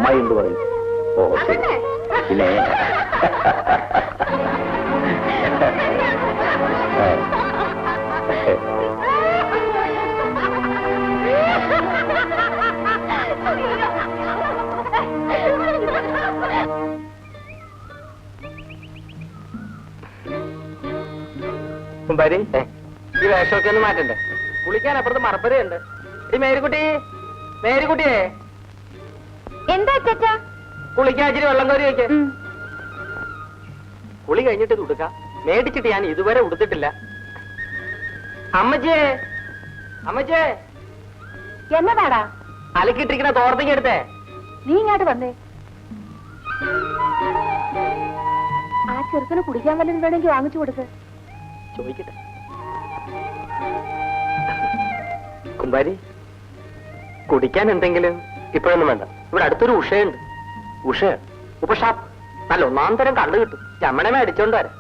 അമ്മായി എന്ത് പറയും? ഓ പിന്നെ കുമ്പാരി, ഈ വേഷമൊക്കെ ഒന്ന് മാറ്റണ്ടേ? കുളിക്കാൻ അപ്പുറത്ത് മറപ്പരയുണ്ട്. ഈ മേരിക്കുട്ടി, മേരിക്കുട്ടിയെ എന്താ ചേച്ചാ? കുളിക്കാൻ ഇച്ചിരി വെള്ളം കോരി വയ്ക്ക. കുളി കഴിഞ്ഞിട്ട് ഇത് ഉടുക്കാം. മേടിച്ചിട്ട് ഞാൻ ഇതുവരെ ഉടുത്തിട്ടില്ല. അമ്മച്ചേ, അമ്മച്ചേ, എന്നതാടാ? അലക്കിട്ടിരിക്കണ തോർത്തിക്ക് എടുത്തേ. നീ ഇങ്ങോട്ട് വന്നേ. ആ ചെറുക്കന് കുടിക്കാൻ വല്ലതും വേണമെങ്കിൽ വാങ്ങിച്ചു കൊടുക്ക്. ചോദിക്കട്ടെ. കുമ്പാരി, കുടിക്കാൻ എന്തെങ്കിലും? ഇപ്പോഴൊന്നും വേണ്ട. ഇവിടെ അടുത്തൊരു ഉഷയുണ്ട്. ഉഷ? ഉപഷാപ്പ്. നല്ല ഒന്നാം തരം കള്ളു കിട്ടും. ചമ്മണമേ അടിച്ചോണ്ട് വരാം.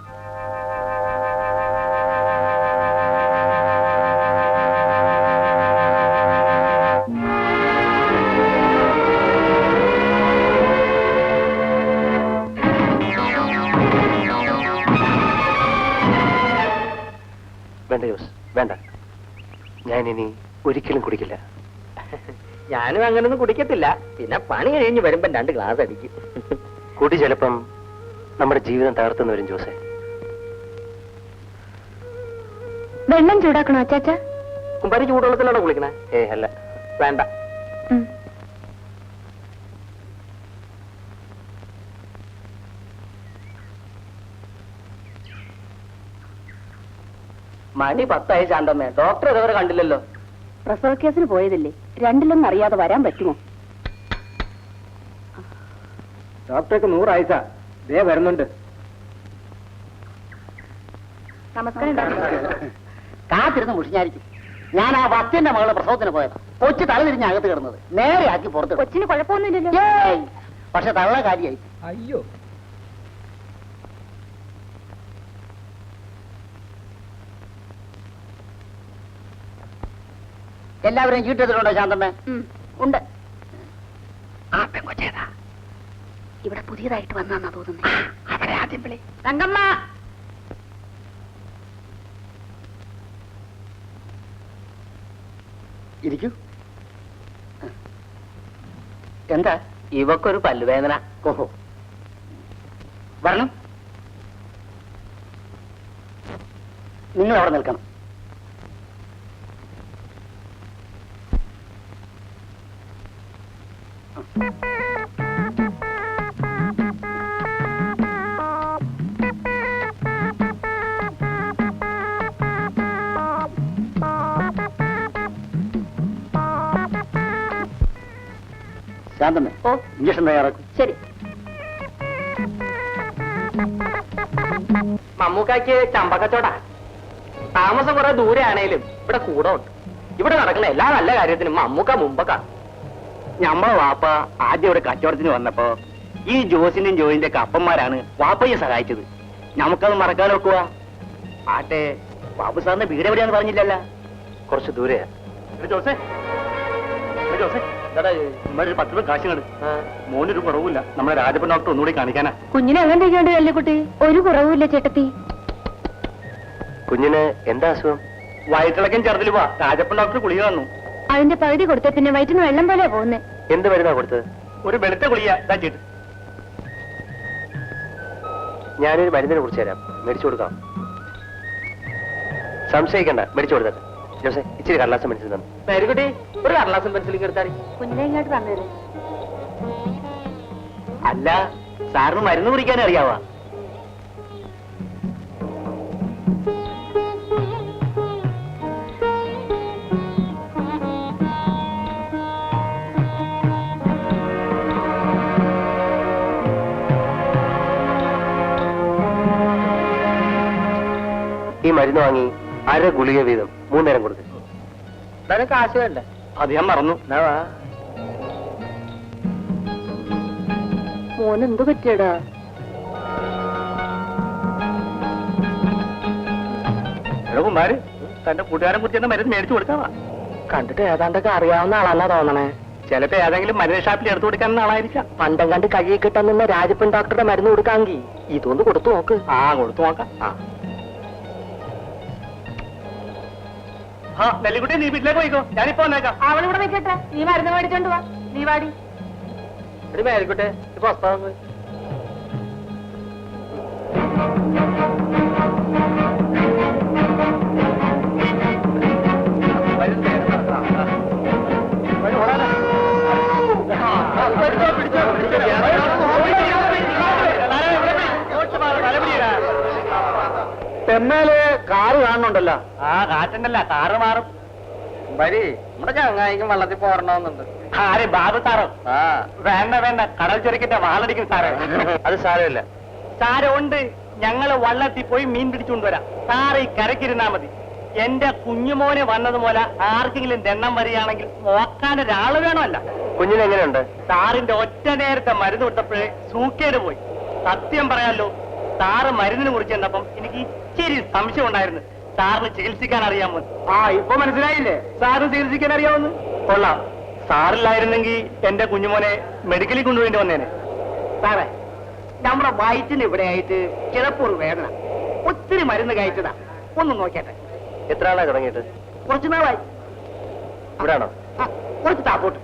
വേണ്ട ജോസ്, വേണ്ട. ഞാനിനി ഒരിക്കലും കുടിക്കില്ല. ഞാനും അങ്ങനൊന്നും കുടിക്കത്തില്ല. പിന്നെ പണി കഴിഞ്ഞ് വരുമ്പോ 2 ഗ്ലാസ് അടിക്കും. കുടി ചിലപ്പം നമ്മുടെ ജീവിതം തകർത്തുന്ന വരും ജോസെ. വെള്ളം ചൂടാക്കണോ അച്ചാച്ച? കുമ്പാരി ചൂടുവെള്ളത്തിലാണോ കുളിക്കണേ? അല്ല. വേണ്ട. മണി 10 ശാന്തമ്മേ. ഡോക്ടർ ഇതുവരെ കണ്ടില്ലല്ലോ. പ്രസവ കേസിന് പോയതല്ലേ, 2ലൊന്നും അറിയാതെ വരാൻ പറ്റുമോ? ഡോക്ടർക്ക് 100 ആയിസ. ദേ വരുന്നുണ്ട്. നമസ്കാരം. കാത്തിരുന്ന് മുഷിഞ്ഞായിരിക്കും. ഞാൻ ആ വസ്തിന്റെ മകളെ പ്രസവത്തിന് പോയത്. കൊച്ചു തല തിരിഞ്ഞ് അകത്ത് കിടന്നത് നേരെ ആക്കി പുറത്ത്. കൊച്ചിന് കുഴപ്പമൊന്നുമില്ലല്ലോ. പക്ഷെ തള്ള കാര്യമായി. അയ്യോ, എല്ലാവരെയും ചീട്ടെടുത്തിട്ടുണ്ടോ ശാന്തമ്മേ? ഉണ്ട്. ആ പെങ്കൊച്ചേതാ? ഇവിടെ പുതിയതായിട്ട് വന്നാ തോന്നുന്നേ. അവരെ ആദ്യം വിളി. തങ്കമ്മ, ഇരിക്കൂ. എന്താ? ഇവക്കൊരു പല്ലുവേദന. ഓഹോ, വരണം. നിങ്ങൾ അവിടെ നിൽക്കണം. ശാന്തമ്മേ, ഇഞ്ചക്ഷൻ തയ്യാറാക്കും. ശരി. മമ്മൂക്കാക്ക് ചമ്പക്കച്ചോടാ. താമസം കുറെ ദൂരെ ആണേലും ഇവിടെ കൂടെ ഉണ്ട്. ഇവിടെ നടക്കുന്ന എല്ലാ നല്ല കാര്യത്തിനും മമ്മൂക്ക മുമ്പക്കാ. ഞമ്മളെ വാപ്പ ആദ്യം ഇവിടെ കച്ചവടത്തിന് വന്നപ്പോ ഈ ജോസിന്റെയും ജോയിന്റെ ഒക്കെ അപ്പന്മാരാണ് വാപ്പയെ സഹായിച്ചത്. നമുക്കത് മറക്കാൻ നോക്കുക. ആട്ടെ, ബാബു സാറിന്റെ വീട് എവിടെയാന്ന് പറഞ്ഞില്ലല്ലോ? കുറച്ച് ദൂരെയാ. ജോസേ, ജോസേ, ഒരു 10 രൂപ കാശ് കണ്ട്. മോനൊരു കുറവില്ല. നമ്മുടെ രാജപ്പൻ ഡോക്ടർ ഒന്നുകൂടി കാണിക്കാനാ. കുഞ്ഞിനെ അങ്ങനെ ഇരിക്കാണ്ട് കല്ലിക്കുട്ടി. ഒരു കുറവുമില്ല ചേട്ടത്തി. കുഞ്ഞിന് എന്താ അസുഖം? വയറ്റിളക്കം ചെറുതിൽ പോവാ. രാജപ്പൻ ഡോക്ടർ ഗുളിക തന്നു. അതിന്റെ പകുതി കൊടുത്ത പിന്നെ വയറ്റിന് വെള്ളം പോലെയാ പോകുന്നേ. എന്ത് മരുന്നാ കൊടുത്തത്? ഒരു വെളുത്ത ഗുളിക ഇതാക്കിട്ട്. ഞാനൊരു മരുന്നിനെ കുറിച്ച് തരാം, മേടിച്ചു കൊടുക്കാം. സംശയിക്കണ്ട, മേടിച്ചു കൊടുത്തത്. ജോസേ, ഇച്ചിരി കടലാസം മേടിച്ചു തന്നെ. മേരിക്കുട്ടി, ഒരു കടലാസം പെൻസിലിംഗ് എടുത്താടി. കുഞ്ഞിനെ ഇങ്ങോട്ട് തന്നത്. അല്ല, സാറിന് മരുന്ന് കുടിക്കാൻ അറിയാവാ? ഈ മരുന്ന് വാങ്ങി 1/2 ഗുളിക വീതം 3 നേരം കൊടുക്കും. കാശ് വേണ്ടേ? അത് ഞാൻ മറന്നു. മോനെന്ത് പറ്റിയടാ? കുമാര് തന്റെ കൂട്ടുകാരൻ കുറിച്ച് മരുന്ന് മേടിച്ചു കൊടുക്കാവാ. കണ്ടിട്ട് ഏതാണ്ടൊക്കെ അറിയാവുന്ന ആളല്ല തോന്നണേ. ചിലപ്പോ ഏതെങ്കിലും മരുന്ന് ഷാപ്പിൽ എടുത്തു കൊടുക്കാൻ ആളായിരിക്കാം. പണ്ടം കണ്ട് കഴുകി കിട്ടാൻ നിന്ന രാജപ്പൻ ഡോക്ടറുടെ മരുന്ന് കൊടുക്കാമെങ്കിൽ ഇതൊന്ന് കൊടുത്തു നോക്ക്. ആ കൊടുത്തു നോക്കാം. ആ നെല്ലിക്കുട്ടി, നീ വീട്ടിലേക്ക് പോയിക്കോ, ഞാനിപ്പോ വന്നേക്കാം. അവളിവിടെ നിൽക്കട്ടെ, നീ മരുന്ന് മേടിച്ചോണ്ട് വാ. നീ വാടി. ഒരു മേലിക്കോട്ടെ, ഇപ്പൊ തെന്നാല് കാറ് കാണുന്നുണ്ടല്ലോ. ആ കാറ്റുണ്ടല്ല, കാറ് മാറും. വരി, നമ്മുടെ ചങ്ങായിക്കും വെള്ളത്തിൽ പോരണമെന്നുണ്ട്. ആരെ ബാബു സാറോ? ആ വേണ്ട വേണ്ട, കടൽ ചൊരിക്കിന്റെ വാളടിക്കും സാറേ. അത് സാരമില്ല. സാരമുണ്ട്, ഞങ്ങള് വള്ളത്തിൽ പോയി മീൻ പിടിച്ചുകൊണ്ടുവരാം. സാറ് ഈ കരക്കിരുന്നാ മതി. എന്റെ കുഞ്ഞുമോനെ വന്നതുപോലെ ആർക്കെങ്കിലും ദണ്ണം വരികയാണെങ്കിൽ നോക്കാൻ ഒരാള് വേണമല്ല. കുഞ്ഞിനെങ്ങനെയുണ്ട്? സാറിന്റെ ഒറ്റ നേരത്തെ മരുന്ന് കൊടുത്തപ്പോഴേ സൂക്കേട് പോയി. സത്യം പറയാലോ, സാറ് മരുന്നിനെ കുറിച്ച് ചെന്നപ്പം എനിക്ക് ഇച്ചിരി സംശയം ഉണ്ടായിരുന്നു. സാറിന് ചികിത്സിക്കാൻ അറിയാമോ? ആ ഇപ്പൊ മനസ്സിലായില്ലേ, സാറിന് ചികിത്സിക്കാൻ അറിയാമെന്ന്. കൊള്ളാം. സാറില്ലായിരുന്നെങ്കിൽ എന്റെ കുഞ്ഞുമോനെ മെഡിക്കലിൽ കൊണ്ടുപോയി വന്നേനെ. സാറേ, നമ്മുടെ വയറ്റിന് ഇവിടെ ആയിട്ട് ചിലപ്പോൾ വേദന, ഒത്തിരി മരുന്ന് കഴിച്ചതാ. ഒന്ന് നോക്കിയാട്ടെ. എത്ര ആളായി തുടങ്ങിയിട്ട്? കുറച്ചു നാളായി. ഇവിടാണോ? കുറച്ച് താപ്പോട്ട്.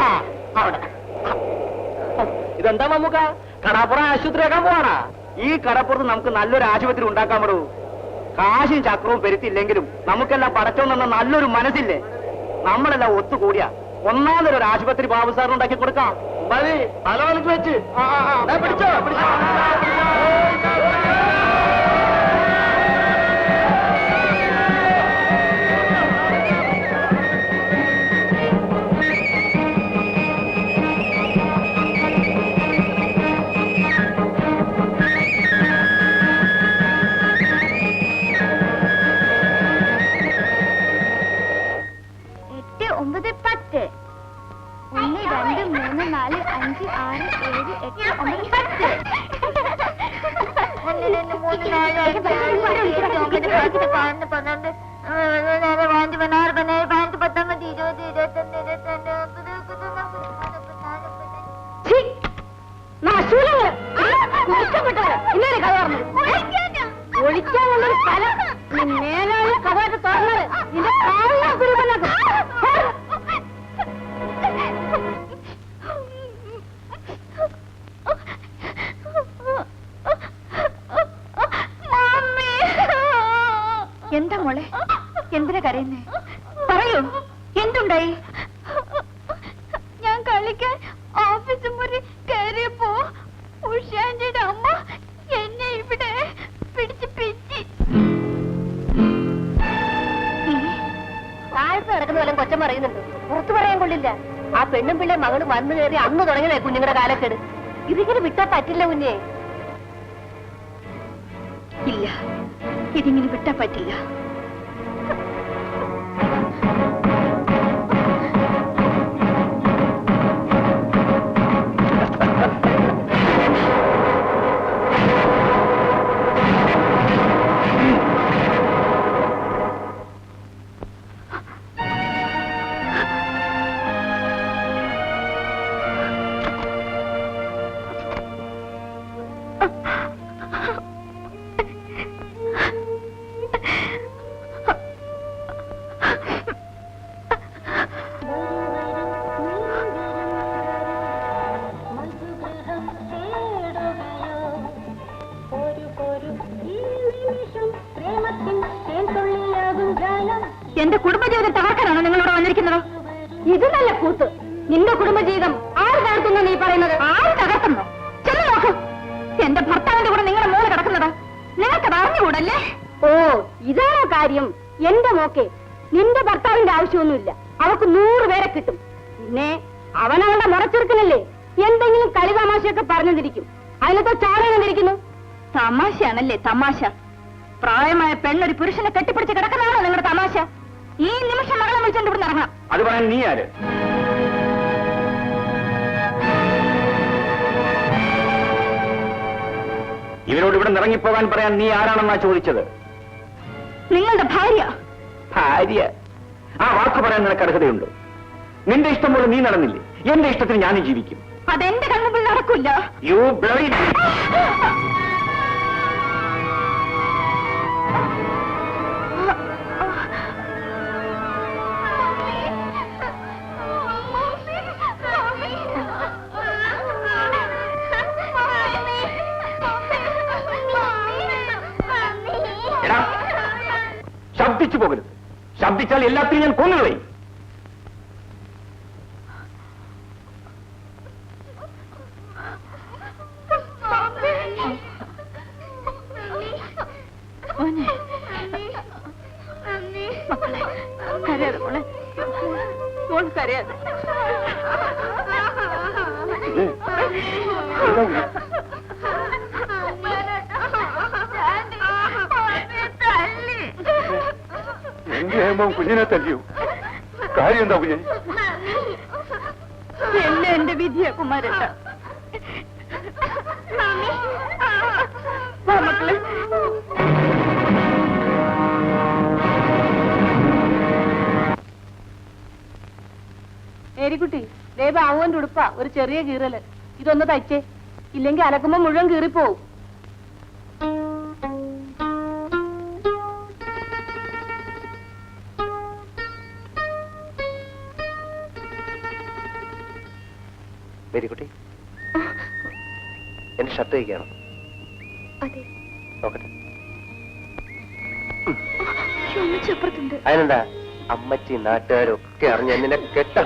ആ അവിടെ. ഇതെന്താ മമ്മൂക്ക, കടാപ്പുറം ആശുപത്രിയാക്കാൻ പോവാണാ? ഈ കടപ്പുറത്ത് നമുക്ക് നല്ലൊരു ആശുപത്രി ഉണ്ടാക്കാൻ പറ്റൂ. കാശും ചക്രവും പെരുത്തില്ലെങ്കിലും നമുക്കെല്ലാം പടച്ചോൻ തന്ന നല്ലൊരു മനസ്സില്ലേ? നമ്മളെല്ലാം ഒത്തുകൂടിയാ ഒന്നാമതൊരു ആശുപത്രി ബാബു സാറിന് ഉണ്ടാക്കി കൊടുക്കാം. മതി, പല വലക്ക് വെച്ച് പിടിച്ചോ പിടിച്ചോ. ഒഴിക്കാനുള്ളൊരു സ്ഥലം നേരായ കവാട്ട് തുറന്നത് നിന്റെ കാലിനെ പിടിപെടാക്കും. എന്താ മോളെ, എന്തിനാ കരയുന്നേ? പറയൂ, എന്തുണ്ടായി? ഞാൻ കളിക്കാൻ ഓഫീസ് മുറി കയറിയപ്പോ ഉഷാന്റെ അമ്മ എന്നെ ഇവിടെ പിടിച്ച് പിച്ചി. താഴത്ത് നടക്കുന്ന വല്ലതും കൊച്ചം പറയുന്നുണ്ട്, പുറത്തു പറയാൻ കൊള്ളില്ല. ആ പെണ്ണും പിള്ളേ മകളും വന്നു കയറി അന്ന് തുടങ്ങിയതേ കുഞ്ഞുങ്ങളുടെ കാലക്കേട്. ഇതിങ്ങനെ വിട്ടാ പറ്റില്ല കുഞ്ഞെ. ഇല്ല, ഇതിങ്ങനെ വിട്ടാ പറ്റില്ല. എന്റെ കുടുംബജീവിതം തകർക്കാനാണോ നിങ്ങളിവിടെ വന്നിരിക്കുന്നത്? ഇത് നല്ല കൂത്ത്. നിന്റെ കുടുംബജീവിതം ആര് തകർത്തുന്ന നീ പറയുന്നത്? ആര് തകർത്തുന്നോ? ചെന്ന് നോക്കൂ, എന്റെ ഭർത്താവിന്റെ കൂടെ നിങ്ങളുടെ മോള് കിടക്കുന്നത് നിങ്ങൾക്കത് അറിഞ്ഞുകൂടല്ലേ? ഓ, ഇതാണോ കാര്യം? എന്റെ മോക്കെ, നിന്റെ ഭർത്താവിന്റെ ആവശ്യമൊന്നുമില്ല. അവക്ക് 100 പേരെ കിട്ടും. പിന്നെ അവനവളുടെ മുറച്ചെറുക്കനല്ലേ, എന്തെങ്കിലും കളി തമാശയൊക്കെ പറഞ്ഞിരിക്കും. അതിനകത്ത് ചാടേണ്ടിരിക്കുന്നു. തമാശയാണല്ലേ തമാശ? പ്രായമായ പെണ്ണൊരു പുരുഷനെ കെട്ടിപ്പിടിച്ച് കിടക്കുന്നതാണോ നിങ്ങളുടെ തമാശ? ഈ നിമിഷം മകളെ വിളിച്ചോണ്ട് ഇവിടെ ഇറങ്ങാം. അത് പറയാൻ നീ ആര്? ഇവരോട് ഇവിടെ ഇറങ്ങിപ്പോകാൻ പറയാൻ നീ ആരാണെന്നാ ചോദിച്ചത്? നിങ്ങളുടെ ഭാര്യ. ഭാര്യ? ആ വാക്ക് പറയാൻ നിനക്ക് അർഹതയുണ്ട്. നിന്റെ ഇഷ്ടം പോലെ നീ നടന്നില്ലേ? എന്റെ ഇഷ്ടത്തിന് ഞാനും ജീവിക്കും. അതെന്റെ കൺമുമ്പിൽ നടക്കില്ല. യു ബ്ലഡി ശബ്ദിച്ചു പോകരുത്. ശബ്ദിച്ചാൽ എല്ലാത്തിനും ഞാൻ കൊന്നുകളയും. കരയാതെ മോളെ, മോൾ കരയാതെ. എന്റെ ഹേമം കുഞ്ഞിനെ തല്ലിയോ? കാര്യം എന്താ കുഞ്ഞെ? എന്നെ എന്റെ വിധിയാ കുമാരേട്ട. മക്കളെ, ഏരിക്കുട്ടി, ദേ ബാവുവിന്റെ ഉടുപ്പാ, ഒരു ചെറിയ കീറല്. ഇതൊന്ന് തയ്ച്ചേ, ഇല്ലെങ്കിൽ അലക്കുമ്പോ മുഴുവൻ കീറിപ്പോവും. മേരിക്കുട്ടി, എന്റെ ഷർട്ട് തയ്ക്കണം. നോക്കട്ടെ. അതിനെന്താ, അമ്മച്ചി നാട്ടുകാരൊക്കെ അറിഞ്ഞ എന്നെ കെട്ട